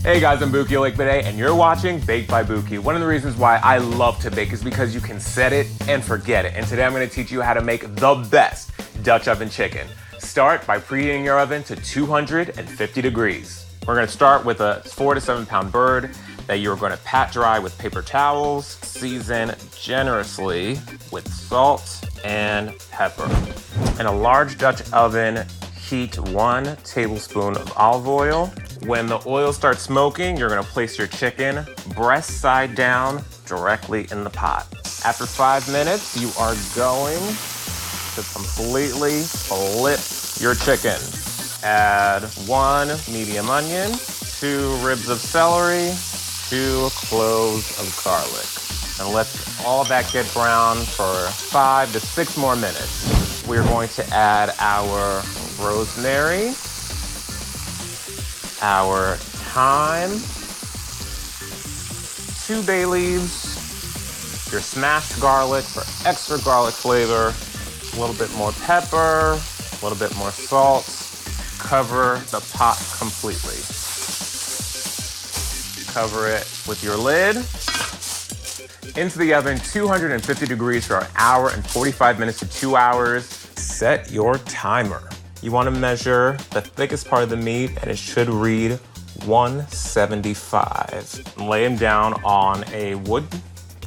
Hey guys, I'm Buki Elegbede and you're watching Baked by Buki. One of the reasons why I love to bake is because you can set it and forget it. And today I'm going to teach you how to make the best Dutch oven chicken. Start by preheating your oven to 250 degrees. We're going to start with a 4 to 7 pound bird that you're going to pat dry with paper towels. Season generously with salt and pepper. In a large Dutch oven, heat 1 tablespoon of olive oil. When the oil starts smoking, you're gonna place your chicken breast side down directly in the pot. After 5 minutes, you are going to completely flip your chicken. Add 1 medium onion, 2 ribs of celery, 2 cloves of garlic. And let all of that get brown for 5 to 6 more minutes. We're going to add our rosemary, our thyme, 2 bay leaves, your smashed garlic for extra garlic flavor, a little bit more pepper, a little bit more salt. Cover the pot completely. Cover it with your lid. Into the oven, 250 degrees for an hour and 45 minutes to 2 hours. Set your timer. You want to measure the thickest part of the meat, and it should read 175. Lay them down on a wood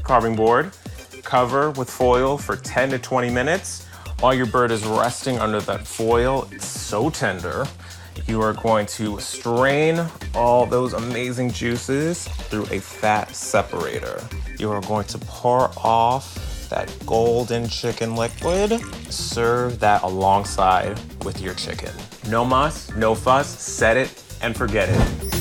carving board. Cover with foil for 10 to 20 minutes. While your bird is resting under that foil, it's so tender. You are going to strain all those amazing juices through a fat separator. You are going to pour off that golden chicken liquid. Serve that alongside with your chicken. No muss, no fuss, set it and forget it.